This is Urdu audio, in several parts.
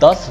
10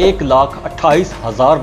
1,28,000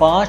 5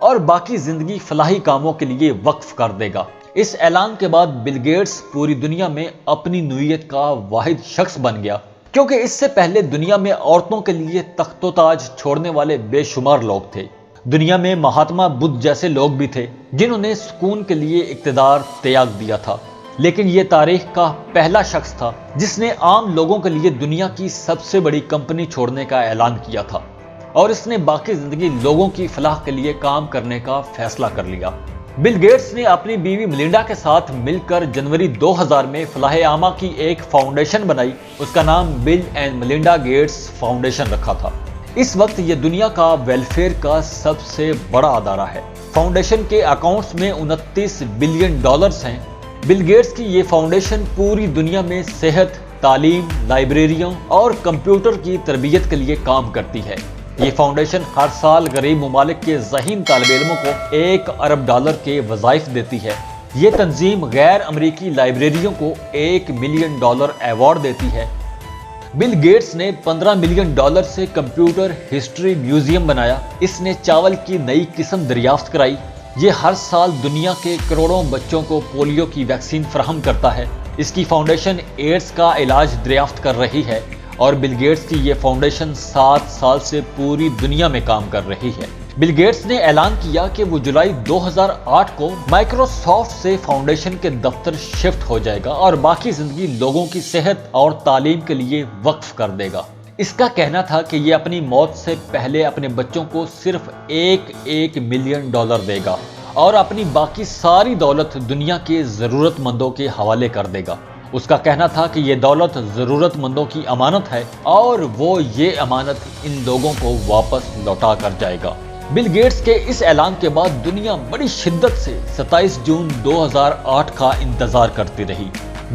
اور باقی زندگی فلاحی کاموں کے لیے وقف کر دے گا۔ اس اعلان کے بعد بل گیٹس پوری دنیا میں اپنی نوعیت کا واحد شخص بن گیا، کیونکہ اس سے پہلے دنیا میں عورتوں کے لیے تخت و تاج چھوڑنے والے بے شمار لوگ تھے۔ دنیا میں مہاتما بدھ جیسے لوگ بھی تھے جنہوں نے سکون کے لیے اقتدار تیاگ دیا تھا، لیکن یہ تاریخ کا پہلا شخص تھا جس نے عام لوگوں کے لیے دنیا کی سب سے بڑی کمپنی چھوڑنے کا اعلان کیا تھا، اور اس نے باقی زندگی لوگوں کی فلاح کے لیے کام کرنے کا فیصلہ کر لیا۔ بل گیٹس نے اپنی بیوی ملنڈا کے ساتھ مل کر جنوری 2000 میں فلاح عامہ کی ایک فاؤنڈیشن بنائی۔ اس کا نام بل اینڈ ملنڈا گیٹس فاؤنڈیشن رکھا تھا۔ اس وقت یہ دنیا کا ویلفیئر کا سب سے بڑا ادارہ ہے۔ فاؤنڈیشن کے اکاؤنٹس میں 29 بلین ڈالرز ہیں۔ بل گیٹس کی یہ فاؤنڈیشن پوری دنیا میں صحت، تعلیم، لائبریریوں اور کمپیوٹر کی تربیت کے لیے کام کرتی ہے۔ یہ فاؤنڈیشن ہر سال غریب ممالک کے ذہین طالب علموں کو $1 ارب کے وظائف دیتی ہے۔ یہ تنظیم غیر امریکی لائبریریوں کو $1 ملین ایوارڈ دیتی ہے۔ بل گیٹس نے $15 ملین سے کمپیوٹر ہسٹری میوزیم بنایا۔ اس نے چاول کی نئی قسم دریافت کرائی۔ یہ ہر سال دنیا کے کروڑوں بچوں کو پولیو کی ویکسین فراہم کرتا ہے۔ اس کی فاؤنڈیشن ایڈز کا علاج دریافت کر رہی ہے، اور بل گیٹس کی یہ فاؤنڈیشن 7 سال سے پوری دنیا میں کام کر رہی ہے۔ بل گیٹس نے اعلان کیا کہ وہ جولائی 2008 کو مائکروسافٹ سے فاؤنڈیشن کے دفتر شفٹ ہو جائے گا اور باقی زندگی لوگوں کی صحت اور تعلیم کے لیے وقف کر دے گا۔ اس کا کہنا تھا کہ یہ اپنی موت سے پہلے اپنے بچوں کو صرف $1 ملین دے گا اور اپنی باقی ساری دولت دنیا کے ضرورت مندوں کے حوالے کر دے گا۔ اس کا کہنا تھا کہ یہ دولت ضرورت مندوں کی امانت ہے اور وہ یہ امانت ان لوگوں کو واپس لوٹا کر جائے گا۔ بل گیٹس کے اس اعلان کے بعد دنیا بڑی شدت سے 27 جون 2008 کا انتظار کرتی رہی۔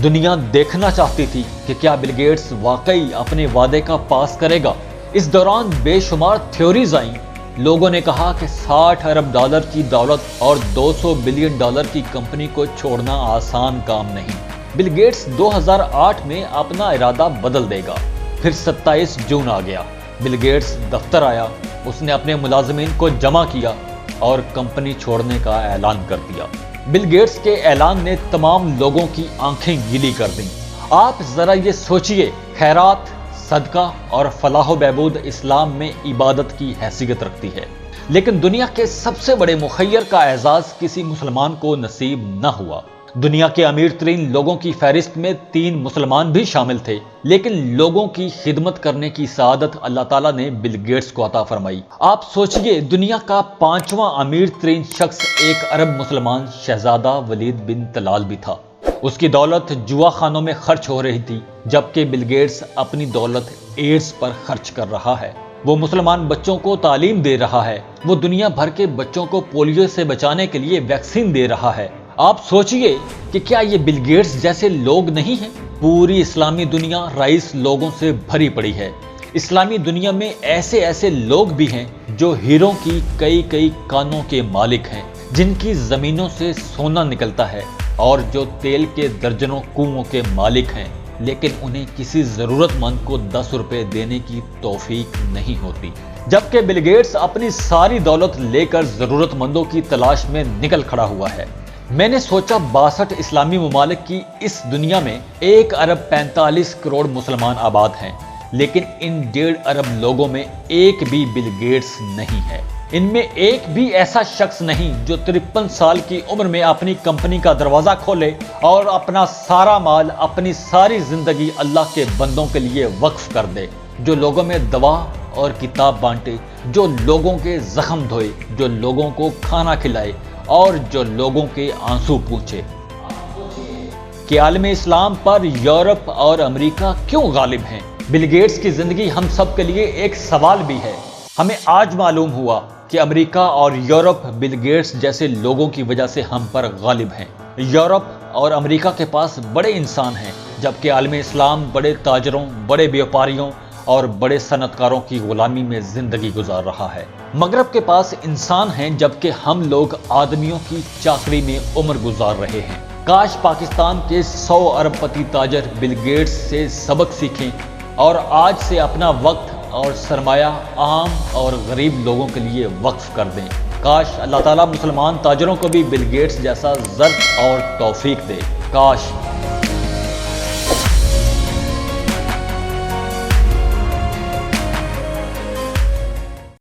دنیا دیکھنا چاہتی تھی کہ کیا بل گیٹس واقعی اپنے وعدے کا پاس کرے گا۔ اس دوران بے شمار تھیوریز آئیں۔ لوگوں نے کہا کہ $60 ارب کی دولت اور $200 بلین کی کمپنی کو چھوڑنا آسان کام نہیں۔ بل گیٹس 2008 میں اپنا ارادہ بدل دے گا۔ پھر 27 جون آ گیا۔ بل گیٹس دفتر آیا، اس نے اپنے ملازمین کو جمع کیا اور کمپنی چھوڑنے کا اعلان کر دیا۔ بل گیٹس کے اعلان نے تمام لوگوں کی آنکھیں گیلی کر دیں۔ آپ ذرا یہ سوچئے، خیرات، صدقہ اور فلاح و بہبود اسلام میں عبادت کی حیثیت رکھتی ہے، لیکن دنیا کے سب سے بڑے مخیر کا اعزاز کسی مسلمان کو نصیب نہ ہوا۔ دنیا کے امیر ترین لوگوں کی فہرست میں 3 مسلمان بھی شامل تھے، لیکن لوگوں کی خدمت کرنے کی سعادت اللہ تعالیٰ نے بل گیٹس کو عطا فرمائی۔ آپ سوچئے، دنیا کا 5واں امیر ترین شخص 1 ارب مسلمان شہزادہ ولید بن طلال بھی تھا۔ اس کی دولت جوا خانوں میں خرچ ہو رہی تھی، جبکہ بل گیٹس اپنی دولت ایڈز پر خرچ کر رہا ہے۔ وہ مسلمان بچوں کو تعلیم دے رہا ہے، وہ دنیا بھر کے بچوں کو پولیو سے بچانے کے لیے ویکسین دے رہا ہے۔ آپ سوچئے کہ کیا یہ بل گیٹس جیسے لوگ نہیں ہیں؟ پوری اسلامی دنیا رئیس لوگوں سے بھری پڑی ہے۔ اسلامی دنیا میں ایسے لوگ بھی ہیں جو ہیروں کی کئی کانوں کے مالک ہیں، جن کی زمینوں سے سونا نکلتا ہے، اور جو تیل کے درجنوں کنووں کے مالک ہیں، لیکن انہیں کسی ضرورت مند کو 10 روپے دینے کی توفیق نہیں ہوتی، جبکہ بل گیٹس اپنی ساری دولت لے کر ضرورت مندوں کی تلاش میں نکل کھڑا ہوا ہے۔ میں نے سوچا 62 اسلامی ممالک کی اس دنیا میں 1 ارب 45 کروڑ مسلمان آباد ہیں، لیکن ان 1.5 ارب لوگوں میں ایک بھی بل گیٹس نہیں ہے۔ ان میں ایک بھی ایسا شخص نہیں جو 53 سال کی عمر میں اپنی کمپنی کا دروازہ کھولے اور اپنا سارا مال، اپنی ساری زندگی اللہ کے بندوں کے لیے وقف کر دے، جو لوگوں میں دوا اور کتاب بانٹے، جو لوگوں کے زخم دھوئے، جو لوگوں کو کھانا کھلائے اور جو لوگوں کے آنسو پوچھے۔ کہ عالم اسلام پر یورپ اور امریکہ کیوں غالب ہیں؟ بل گیٹس کی زندگی ہم سب کے لیے ایک سوال بھی ہے۔ ہمیں آج معلوم ہوا کہ امریکہ اور یورپ بل گیٹس جیسے لوگوں کی وجہ سے ہم پر غالب ہیں۔ یورپ اور امریکہ کے پاس بڑے انسان ہیں، جبکہ عالم اسلام بڑے تاجروں، بڑے بیوپاریوں اور بڑے صنعت کاروں کی غلامی میں زندگی گزار رہا ہے۔ مغرب کے پاس انسان ہیں، جبکہ ہم لوگ آدمیوں کی چاکری میں عمر گزار رہے ہیں۔ کاش پاکستان کے 100 ارب پتی تاجر بل گیٹس سے سبق سیکھیں اور آج سے اپنا وقت اور سرمایہ عام اور غریب لوگوں کے لیے وقف کر دیں۔ کاش اللہ تعالیٰ مسلمان تاجروں کو بھی بل گیٹس جیسا ذر اور توفیق دے. کاش